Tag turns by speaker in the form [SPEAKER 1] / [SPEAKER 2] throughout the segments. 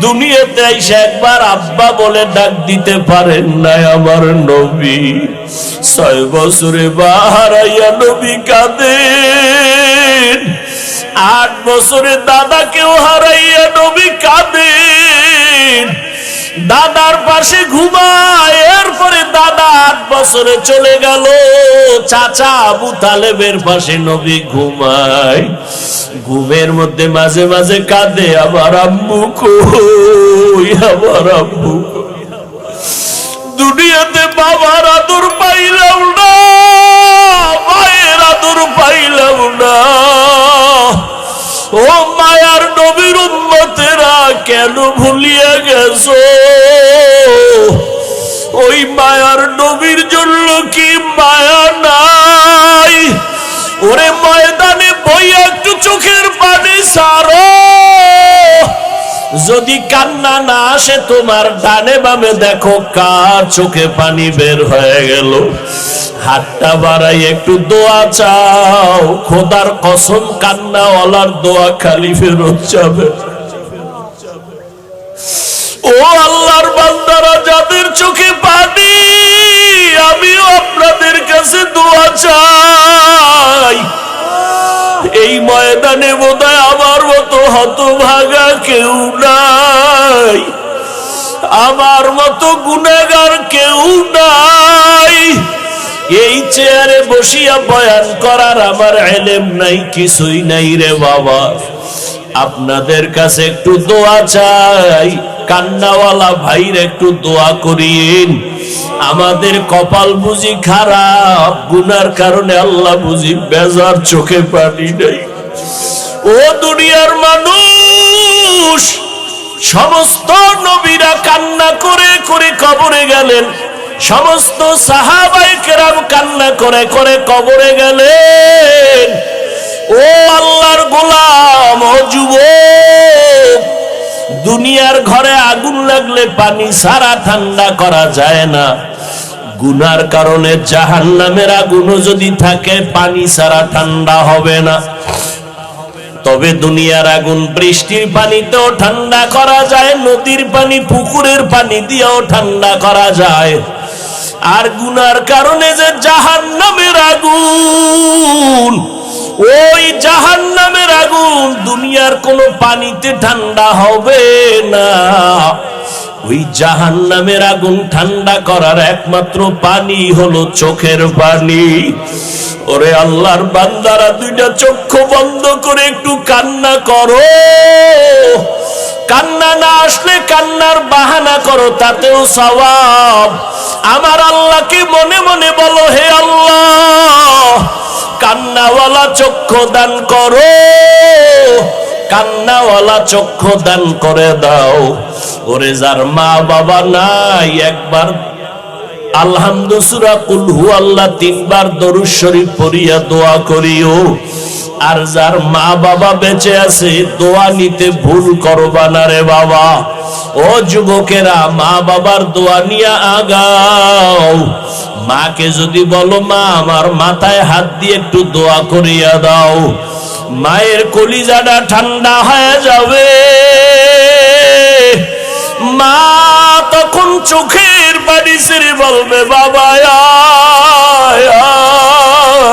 [SPEAKER 1] দুনিয়াতে এসে একবার আব্বা বলে ডাক দিতে পারেন না আমার নবী। 6 বছরে বাহারাইয়া নবী কাঁদেন। 8 বছরে দাদাকেও হারাইয়া নবী কাঁদেন। দাদার পাশে ঘুমায়, এরপরে দাদা 8 বছরে চলে গেল, চাচা আবু তালেবের পাশে নবী ঘুমায়। ঘুমের মধ্যে মাঝে মাঝে কাঁদে, আমার আম্মু কই, আমার আম্মু কই। দুনিয়াতে বাবার আদর পাইলাম না, মায়ের আদর পাইলাম না। ও মায়ার নবীর উম্মতেরা কেন ভুলিয়া গেছো? ওই মায়ার নবীর জন্য কি মায়া নাই? ওরে ময়দানে বইয়া একটু চোখের পানি সারো। যদি কান্না না আসে তোমার ডানে বামে দেখো কার চোখে পানি বের হয়ে গেল। হাতটা বাড়াই একটু দোয়া চাও, খোদার কসম কান্নাওয়ালার দোয়া খালি ফেরত যাবে। ও আল্লাহর বান্দারা, যাদের চোখে পানি, আমিও আপনাদের কাছে দোয়া চাই। এই ময়দানে বোধহয় আমার মতো হতভাগা কেউ নাই, আমার মতো গুনাহগার কেউ নাই। এই চেয়ারে বসিয়া বয়ান করার আমার ইলম নাই, কিছুই নাই রে বাবা। আপনাদের কাছে একটু দোয়া চাই, কান্নাওয়ালা ভাইর একটু দোয়া করিয়েন। আমাদের কপাল বুঝি খারাপ, গুনার কারণে আল্লাহ বুঝি বেজার, চোখে পানি নাই। ও দুনিয়ার মানুষ, সমস্ত নবীরা কান্না করে করে কবরে গেলেন, সমস্ত সাহাবায়ে কেরাম কান্না করে করে কবরে গেলেন। ও আল্লাহর গোলাম, ও যুবক, দুনিয়ার ঘরে আগুন লাগলে পানি ছাড়া ঠান্ডা করা যায় না। গুনার কারণে জাহান্নামের আগুনও যদি থাকে পানি ছাড়া ঠান্ডা হবে না। তবে দুনিয়ার আগুন বৃষ্টির পানিতেও ঠান্ডা করা যায়, নদীর পানি পুকুরের পানি দিয়েও ঠান্ডা করা যায়। আর গুনার কারণে যে জাহান্নামের আগুন, ওই জাহান্নামের আগুন দুনিয়ার কোনো পানিতে ঠান্ডা হবে না। ওই জাহান্নামের আগুন ঠান্ডা করার একমাত্র পানি হলো চোখের পানি। ওরে আল্লাহর বান্দারা, দুইটা চক্ষু বন্ধ করে একটু কান্না করো। কান্না না আসলে কান্নার বাহানা করো, তাতেও সওয়াব। আমার আল্লাহকে মনে মনে বলো, হে আল্লাহ, কান্নাওয়ালা চক্ষু দান করো, কান্নাওয়ালা চক্ষু দান করে দাও। ওরে যার মা বাবা নাই, একবার আলহামদু সূরা কুল হু আল্লাহ 3 বার দরুদ শরীফ পড়িয়া দোয়া করিও। আর যার মা বাবা বেঁচে আছে, দোয়া নিতে ভুল করবা না রে বাবা। ও যুবকেরা, মা বাবার দোয়া নিয়ে আগাও। মাকে যদি বলো, মা আমার মাথায় হাত দিয়ে একটু দোয়া করিয়া দাও, মায়ের কলিজাটা ঠান্ডা হয়ে যাবে। মা তখন চোখের পানি ছেড়ে বলবে, বাবা আয়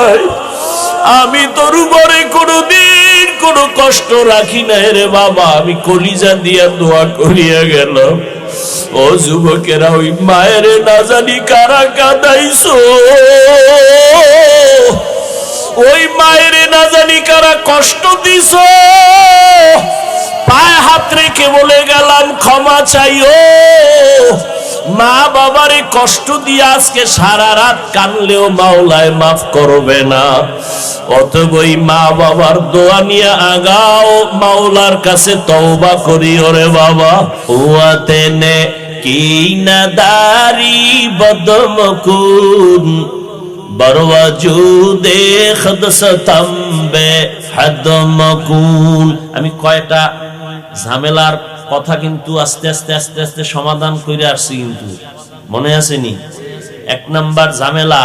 [SPEAKER 1] আয়, আমি তোর উপরে কোনদিন কোনো কষ্ট রাখি না রে বাবা, আমি কলিজা দিয়া দোয়া করিয়া গেলাম। ও যুবকেরা, ওই মায়ের না জানি কারা কাঁদাইছো, ওই মায়ের না জানি কারা কষ্ট দিছো। পায়ে হাত রেখে বলে গেলাম, ক্ষমা চাইও। মা বাবারে কষ্ট দিয়ে আজকে সারা রাত কানলেও মাওলায় মাফ করবে না। অতএব ওই মা বাবার দোয়া নিয়ে আগাও, মাওলার কাছে তওবা করি। ওরে বাবা, ওয়াতে নে কি নাদারি বদমকুন বরওয়াজুদে খদসতাম্বে হাদমকুন। আমি কয়টা ঝামেলার কথা কিন্তু আস্তে আস্তে আস্তে আস্তে সমাধান করে আসছি, কিন্তু মনে আসেনি? 1 নাম্বার ঝামেলা,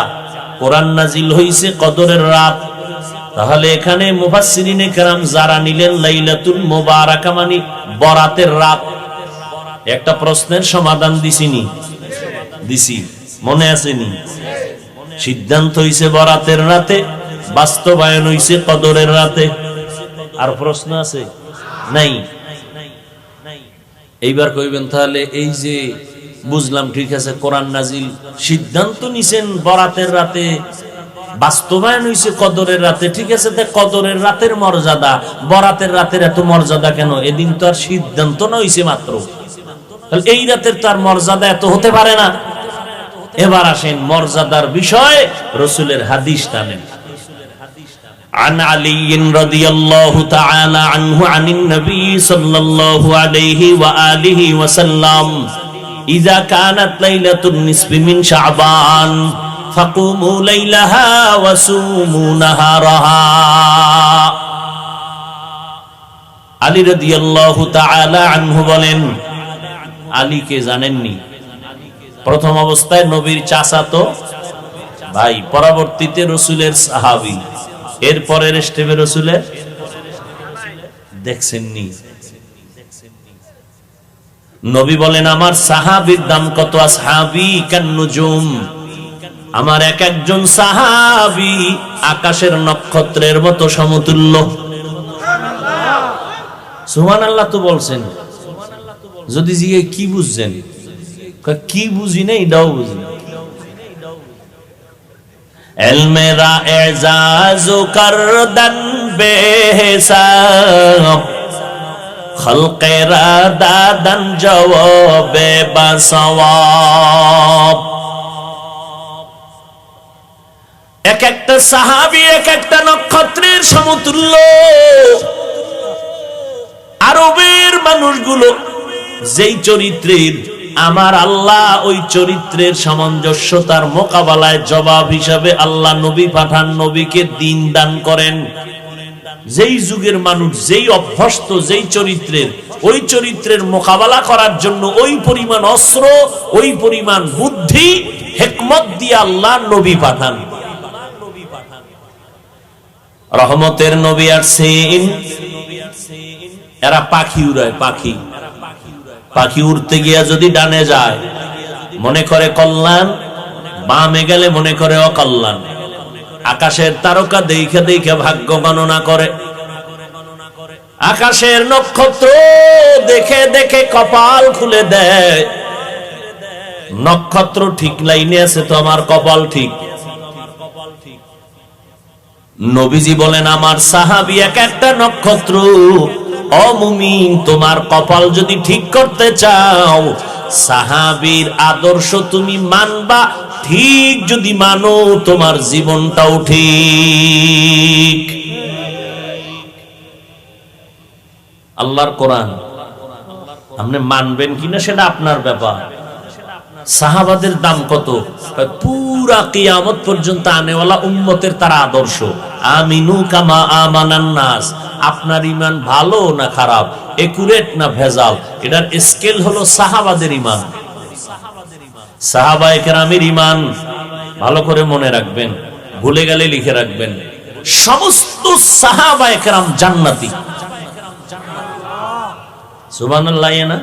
[SPEAKER 1] কোরআন নাজিল হইছে কদরের রাত, তাহলে এখানে মুফাসসিরিনে কেরাম যারা নিলেন লাইলাতুল মুবারাকা মানে বরাতের রাত, একটা প্রশ্নের সমাধান দিছি মনে আসেনি? সিদ্ধান্ত হইছে বরাতের রাতে, বাস্তবায়ন হইছে কদরের রাতে। আর প্রশ্ন আছে নাই? এইবার কইবেন তাহলে এই যে বুঝলাম, ঠিক আছে, কোরআন নাজিল, সিদ্ধান্ত নিছেন বরাতের রাতে, বাস্তবায়ন হইছে কদরের রাতে, ঠিক আছে, তে কদরের রাতের মর্যাদা বরাতের রাতের এত মর্যাদা কেন? এদিন তো আর সিদ্ধান্ত না হইছে মাত্র, এই রাতের তো আর মর্যাদা এত হতে পারে না। এবার আসেন মর্যাদার বিষয়, রাসূলের হাদিস টানেন। عن علي رضي الله تعالى عنه عن النبي صلى الله عليه وآله وسلم إذا كانت ليلة النصف من شعبان فقوموا ليلها وصوموا نهارها। আলী রাদিয়াল্লাহু তাআলা আনহু বলেন, আলীকে জানেননি? প্রথম অবস্থায় নবীর চাচাতো ভাই, পরবর্তীতে রাসূলের সাহাবী, এরপরের স্টেপে রাসূলের দেখছেননি? নবী বলেন, আমার সাহাবীর দাম কত? আসহাবী কান্নুজুম, আমার এক একজন সাহাবী আকাশের নক্ষত্রের মতো সমতুল্য। সুবহানাল্লাহ তো বলছেন। যদি জিজ্ঞেস কি বুঝছেন, কি বুঝি না, এটাও বুঝি। এলমেরা এজাজু করদন বেহিসাব, খলকেরা দাদন জওয়াবে বাসওয়াব। এক একটা সাহাবী এক একটা নক্ষত্রের সমতুল্য। আরবের মানুষগুলো যেই চরিত্রের, আমার আল্লাহ ওই চরিত্রের সামঞ্জস্যতার মোকাবেলায় জবাব হিসাবে আল্লাহ নবী পাঠান, নবীকে দ্বীন দান করেন। যেই যুগের মানুষ যেই অভ্যস্ত যেই চরিত্রের, ওই চরিত্রের মোকাবেলা করার জন্য ওই পরিমাণ অস্ত্র, ওই পরিমাণ বুদ্ধি, হিকমত দিয়ে আল্লাহ নবী পাঠান। রহমতের নবী আসেন, এরা পাখি উড়ায়। পাখি উড়তে গিয়া যদি ডানে যায় মনে করে কল্যাণ, বামে গেলে মনে করে অকল্যাণ। আকাশের তারকা দেখে দেখে ভাগ্য গণনা করে, আকাশের নক্ষত্র দেখে দেখে কপাল খুলে দেয়। নক্ষত্র ঠিক লাইনে আছে তো আমার কপাল ঠিক। নবীজি বলেন, আমার সাহাবী এক একটা নক্ষত্র। ও মুমিন, তোমার কপাল যদি ঠিক করতে চাও, সাহাবীর আদর্শ তুমি মানবা। ঠিক যদি মানো, তোমার জীবনটাও ঠিক। আল্লাহর কোরআন আপনি মানবেন কিনা সেটা আপনার ব্যাপার। সাহাবাদের দাম কত? পুরা কিয়ামত পর্যন্ত আনেওয়ালা উম্মতের তারা আদর্শ। আমিনু কামা আমানান নাস। আপনার ঈমান ভালো না খারাপ, একুরেট না ভেজাল, এটার স্কেল হলো সাহাবাদের ঈমান। সাহাবায়ে কেরামের ঈমান ভালো করে মনে রাখবেন, ভুলে গেলে লিখে রাখবেন। সমস্ত সাহাবায়ে কেরাম জান্নাতি। সুবহানাল্লাহ না?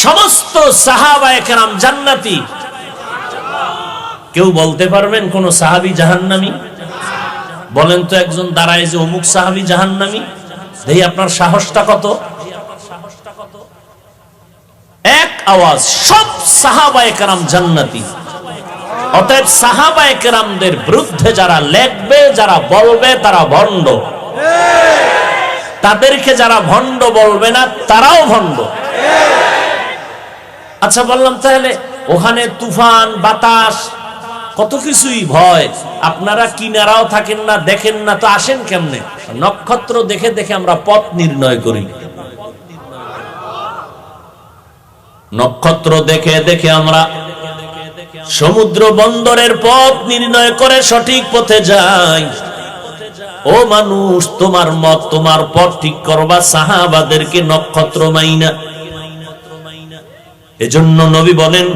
[SPEAKER 1] সমস্ত সাহাবায়ে কেরাম জান্নাতি। কেউ বলতে পারবেন কোন সাহাবী জাহান্নামী? বলেন তো একজন দাঁড়ায় যে অমুক সাহাবী জাহান্নামী। দেখি আপনার সাহসটা কত। এক আওয়াজ, সব সাহাবায়ে কেরাম জান্নাতি। অতএব সাহাবায়ে কেরামদের বিরুদ্ধে যারা লেখবে, যারা বলবে, তারা ভণ্ড। তাদেরকে যারা ভণ্ড বলবে না, তারাও ভণ্ড। আচ্ছা বললাম, তাহলে ওখানে তুফান, বাতাস, কত কিছুই ভয়। আপনারা কিনারাও থাকেন না, দেখেন না, তো আসেন কেমনে? নক্ষত্র দেখে দেখে আমরা পথ নির্ণয় করি। নক্ষত্র দেখে দেখে আমরা সমুদ্র বন্দরের পথ নির্ণয় করে সঠিক পথে যাই। ও মানুষ, তোমার মত, তোমার পথ ঠিক করবা সাহাবাদেরকে নক্ষত্র মাইনা। এজন্য নবী বলেন,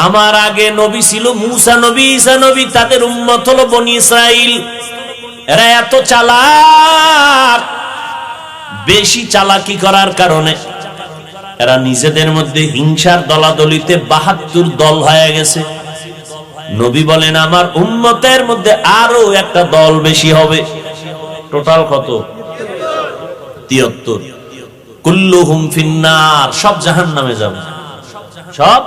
[SPEAKER 1] আমার আগে নবী ছিল মূসা নবী, ঈসা নবী, তাদের উম্মত হলো বনি ইসরাইল। এরা এত চালাক, বেশি চালাকি করার কারণে এরা নিজেদের মধ্যে হিংসার দলাদলিতে ৭২ দল হয়ে গেছে। নবী বলেন আমার উম্মতের মধ্যে আরো একটা দল বেশি হবে। টোটাল কত? ৭৩। কুল্লুহুম ফিন্নার, সব জাহান্নামে যাবে, সব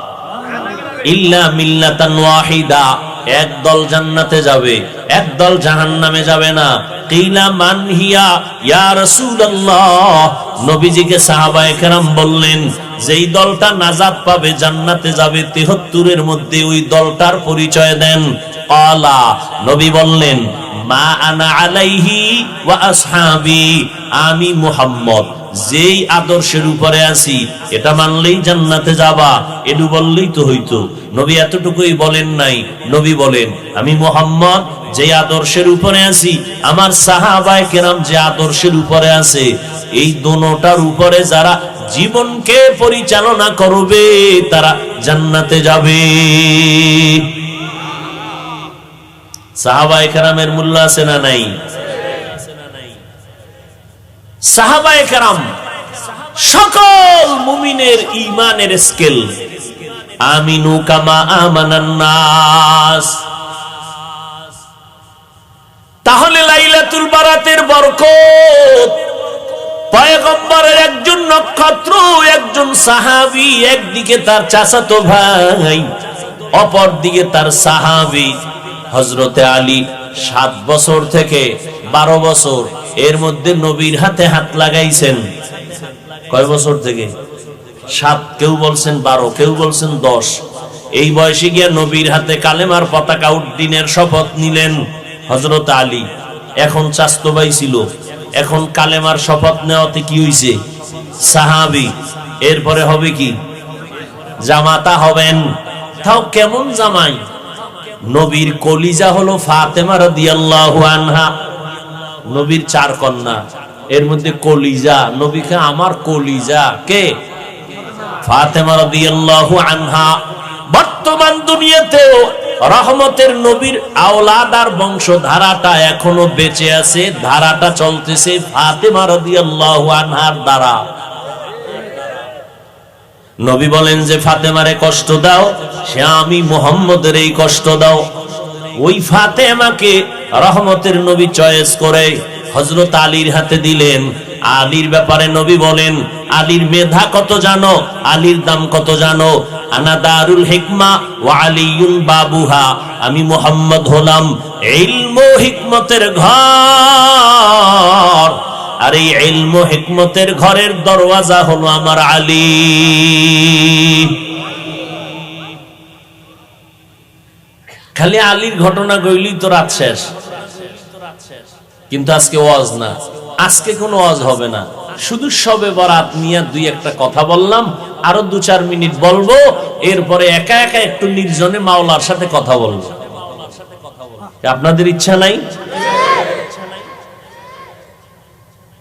[SPEAKER 1] ইল্লা মিল্লাতান ওয়াহিদা, এক দল জান্নাতে যাবে, এক দল জাহান্নামে যাবে না। কিলা মান হিয়া ইয়া রাসূলুল্লাহ, নবীজিকে সাহাবায়ে কেরাম বললেন যেই দলটা নাজাত পাবে, জান্নাতে যাবে, ৭৩ মধ্যে ওই দলটার পরিচয় দেন। ক্বালা, নবী বললেন মা আনা আলাইহি ওয়া আসহাবি, আমি মুহাম্মদ যেই আদর্শের উপরে আছি এটা মানলেই জান্নাতে যাবা, এটু বললেই তো হইতো। নবী এতটুকুই বলেন নাই, নবী বলেন আমি মুহাম্মদ যে আদর্শের উপরে আছি, আমার সাহাবায়ে কেরাম যে আদর্শের উপরে আছে, এই দোনোটার উপরে যারা জীবনকে পরিচালনা করবে তারা জান্নাতে যাবে। সাহাবায়ে কেরামের মূল্য আছে না নাই? সাহাবায়ে কেরাম সকল মুমিনের ঈমানের স্কেল। আমিনু কামা আমানান নাস। তাহলে লাইলাতুল বারাতের বরকত, পয়গম্বরের একজন নক্ষত্র, একজন সাহাবী, একদিকে তার চাচাতো ভাই, অপর দিকে তার সাহাবী হযরতে আলী 7 বছর থেকে 12 বছর এর মধ্যে নবীর হাতে হাত লাগাইছেন। কয় বছর থেকে? 7, কেউ বলছেন 12, কেউ বলছেন 10। এই বয়সে গিয়া নবীর হাতে কালেমার পতাকা উড্ডীনের শপথ নিলেন হযরত আলী। এখন চাচতো ভাই ছিল, এখন কালেমার শপথ নেওয়াতে কি হইছে? সাহাবী। এরপরে হবে কি? জামাতা হবেন। তাও কেমন জামাই? নবীর কলিজা হলো ফাতেমা রাদিয়াল্লাহু আনহা। নবীর 4 কন্যা, এর মধ্যে কলিজা, নবীকে আমার কলিজা কে? ফাতেমা রাদিয়াল্লাহু আনহা। বর্তমান দুনিয়াতেও রহমতের নবীর আওলাদ আর বংশধারাটা এখনো বেঁচে আছে, ধারাটা চলতেছে ফাতেমা রাদিয়াল্লাহু আনহার দ্বারা। নবী বলেন যে ফাতেমারে কষ্ট দাও, সে আমি মুহাম্মদের এই কষ্ট দাও। ওই ফাতেমাকে রহমতের নবী চয়েস করে হযরত আলীর হাতে দিলেন। আলীর ব্যাপারে নবী বলেন আলীর মেধা কত জানো, আলীর দাম কত জানো? আনা দারুল হিকমা ওয়া আলিয়ুন বাবুহা, আমি মুহাম্মদ হলাম ইলম ও হিকমতের ঘর, আর এই ইলম ও হিকমতের ঘরের দরওয়াজা হলো আমার আলী। খালি আলীর ঘটনা কইলেই তো রাত শেষ, কিন্তু আজকে ওয়াজ না, আজকে কোনো ওয়াজ হবে না, শুধু শবে বরাত নিয়ে 2-1টা কথা বললাম, আরো 2-4 মিনিট বলবো, এরপরে একা একা একটু নির্জনে মাওলার সাথে কথা বলবো। আপনাদের ইচ্ছা নাই?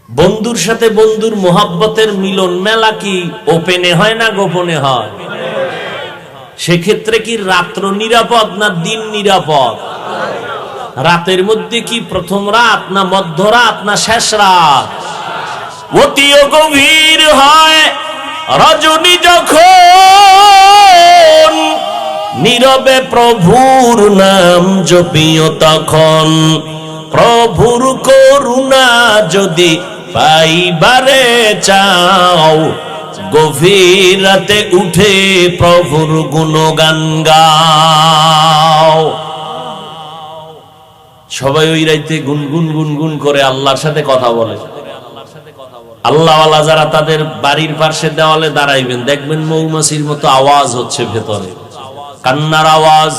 [SPEAKER 1] বন্ধুর সাথে বন্ধুর মোহাব্বতের মিলন মেলা কি ওপেনে হয় না গোপনে হয়? সেক্ষেত্রে কি রাত্র নিরাপদ না দিন নিরাপদ? রাতের মধ্যে কি প্রথম রাত না মধ্যরাত না শেষ রাত? অতিও গভীর হয় রজনী যখন, নীরবে প্রভুর নাম জপিও তখন। প্রভুর করুণা যদি পাইবারে চাও, গভীর রাতে উঠে প্রভুর গুণগান গাও। সবাই ওই রাইতে গুনগুন গুনগুন করে আল্লাহর সাথে কথা বলে। আল্লাহওয়ালা যারা তাদের বাড়ির পাশে দেওয়ালে দাঁড়াইবেন, দেখবেন মৌমাছির মতো আওয়াজ হচ্ছে ভেতরে, কান্নার আওয়াজ।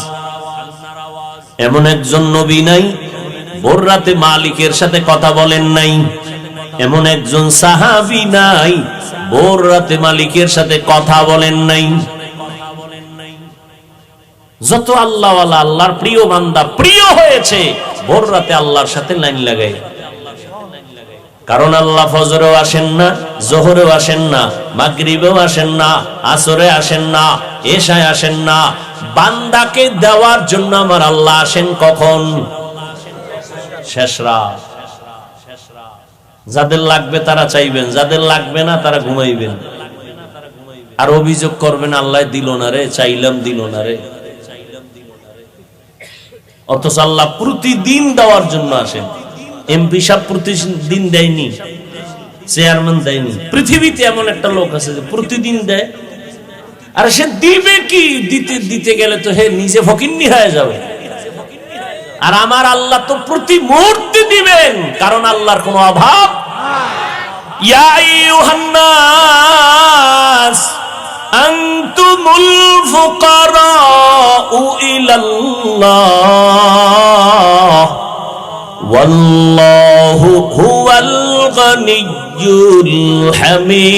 [SPEAKER 1] এমন একজন নবী নাই ভোর রাতে মালিকের সাথে কথা বলেন নাই, এমন একজন সাহাবী নাই ভোর রাতে মালিকের সাথে কথা বলেন নাই। যত আল্লাহওয়ালা, আল্লাহর প্রিয় বান্দা প্রিয় হয়েছে ভোর রাতে আল্লাহর সাথে লাইন লাগাই। কারণ আল্লাহ ফজরেও আসেন না, জোহরেও আসেন না, মাগরিবেও আসেন না, আসরে আসেন না, এশায় আসেন না। বান্দাকে দেওয়ার জন্য আমার আল্লাহ আসেন কখন? শেষ রাত। যাদের লাগবে তারা চাইবেন, যাদের লাগবে না তারা ঘুমাইবেন, আর অভিযোগ করবেন আল্লাহ দিল না রে, চাইলাম দিল না রে। অথচ আল্লাহ প্রতিদিন দেওয়ার জন্য আসেন। এমপি সাহেব প্রতিদিন দেয়নি, চেয়ারম্যান দেয়নি। পৃথিবীতে এমন একটা লোক আছে যে প্রতিদিন দেয়, আর সে দিবে কি? দিতে দিতে গেলে তো হে নিজে ফকিন্নি হয়ে যাবে। আর আমার আল্লাহ তো প্রতি মুহূর্তে দিবেন, কারণ আল্লাহর কোনো অভাব। ইয়া আইয়ুহান নাস আনতুমুল ফুকারাউ ইলাল্লাহ ওয়াল্লাহু হুয়াল গনিয়্যুল হামিদ।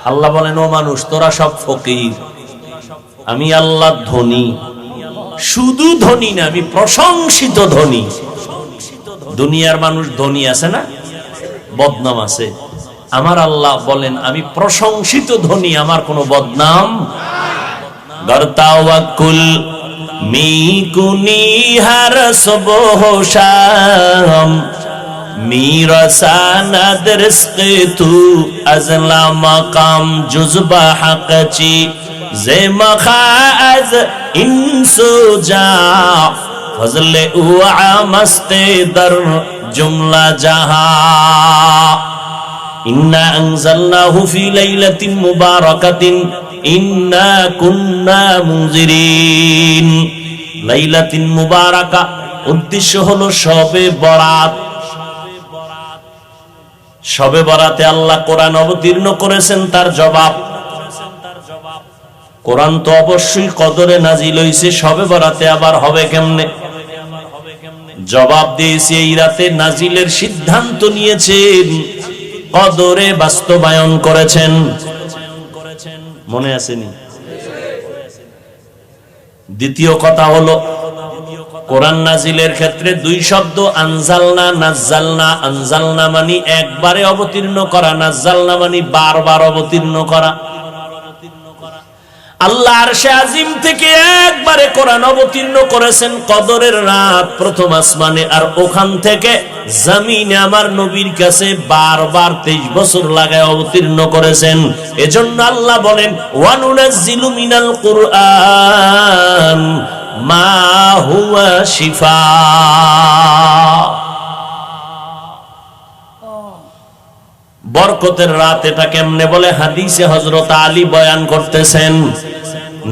[SPEAKER 1] আল্লাহ বলেন, ও মানুষ, তোরা সব ফকির, আমি আল্লাহ ধনী। শুধু ধনী না, আমি প্রশংসিত ধনী। দুনিয়ার মানুষ ধনী আছে না, বদনাম আছে। আমার আল্লাহ বলেন, আমি প্রশংসিত ধনী, আমার কোনো বদনাম। গরতাওয়াকুল মিকুনি হার সবহশাম میرساند رزق تو از لامقام جزبه حقچی زمخا از انسو جا فضل او عامست در جمله جہا انا انزلناه في ليلة مباركة انا كنا منذرين ليلة মুবারাকা উদ্দেশ্য হলো শবে বরাত। শবে বরাতে আল্লাহ কোরআন অবতীর্ণ করেছেন, তার জবাব। কোরআন তো অবশ্যই কদরে নাজিল হইছে, শবে বরাতে আবার হবে কেমনে? জবাব দিয়েছে, এই রাতে নাজিলের সিদ্ধান্ত নিয়েছেন, কদরে বাস্তবায়ন করেছেন। মনে আসেনি? দ্বিতীয় কথা হলো, কোরআন নাজিলের ক্ষেত্রে দুই শব্দ, আনজালনা নাজ্জালনা। আনজালনা মানে একবারে অবতীর্ণ করা, নাজ্জালনা মানে বারবার অবতীর্ণ করা। আল্লাহ আরশে আজিম থেকে একবারে কোরআন অবতীর্ণ করেছেন কদরের রাত প্রথম আসমানে, আর ওখান থেকে জমিনে আমার নবীর কাছে বারবার 23 বছর লাগায় অবতীর্ণ করেছেন। এজন্য আল্লাহ বলেন, ওয়ানুনাজ্জিলু মিনাল কুরআন মা হুয়া শিফা। বরকতের রাত এটা কেমনে বলে হাদিসে হযরত আলী বয়ান করতেছেন।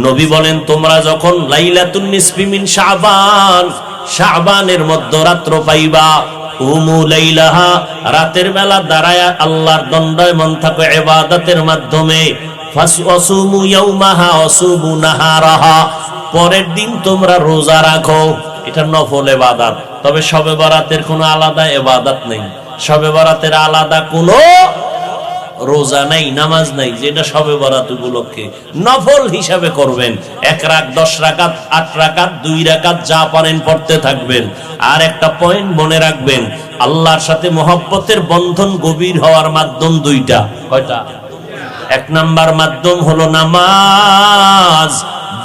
[SPEAKER 1] নবী বলেন, তোমরা যখন লাইলাতুন নিসফি মিন শাবান, শাবানের মধ্যরাত্র পাইবা, উমু লাইলাহা, রাতের বেলা দাঁড়ায়া আল্লাহর দণ্ডায়মান থাকো ইবাদতের মাধ্যমে, ফাসওয়াসুমু ইয়াউমাহা ওয়াসুমু নাহারাহা, পরের দিন তোমরা রোজা রাখো। এটা নফল ইবাদত। তবে শবে বরাতের কোনো আলাদা ইবাদত নেই, শবে বরাতের আলাদা কোনো রোজা নাই, নামাজ নাই, যেটা শবে বরাত উপলক্ষে নফল হিসাবে করবেন। 1 রাকাত, 10 রাকাত, 8 রাকাত, 2 রাকাত, যা পারেন পড়তে থাকবেন। আর একটা পয়েন্ট মনে রাখবেন, আল্লাহর সাথে মহব্বতের বন্ধন গভীর হওয়ার মাধ্যম দুইটা। কয়টা? 1 নাম্বার মাধ্যম হলো নামাজ,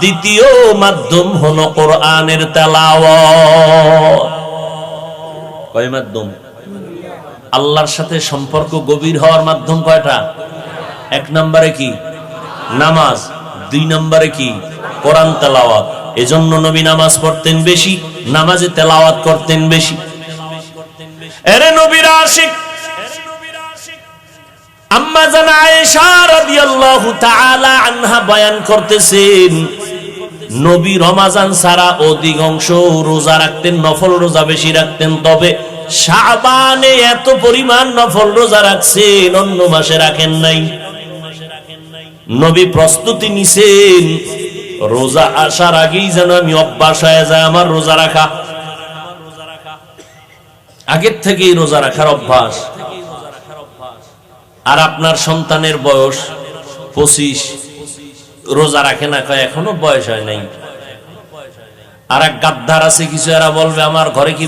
[SPEAKER 1] দ্বিতীয় মাধ্যম হলো কোরআনের তেলাওয়াত। কয় মাধ্যম? আল্লাহর সাথে সম্পর্ক গভীর হওয়ার মাধ্যম কয়টা? 1 নম্বরে কি? নামাজ। 2 নম্বরে কি? কোরআন তেলাওয়াত। এজন্য নবী নামাজ পড়তেন বেশি, নামাজে তেলাওয়াত করতেন বেশি। এরে নবীর আশিক আম্মা জান আয়েশা রাদিয়াল্লাহু তাআলা আনহা বয়ান করতেছেন, নবী রমাজান ছাড়া অধিকাংশ রোজা রাখতেন, নফল রোজা বেশি রাখতেন। তবে শাবানে এত পরিমাণ নফল রোজা রাখছেন, অন্য মাসে রাখেন নাই। নবী প্রস্তুতি নিছেন, রোজা আসার আগেই যেন আমি অভ্যাস হয়ে যায় আমার রোজা রাখা। আগের থেকেই রোজা রাখার অভ্যাস। আর আপনার সন্তানের বয়স 25, রোজা রাখে না, কয় এখনো বয়স হয় নাই। আর এক গাদ্দার আছে কিছু, এরা বলবে আমার ঘরে কি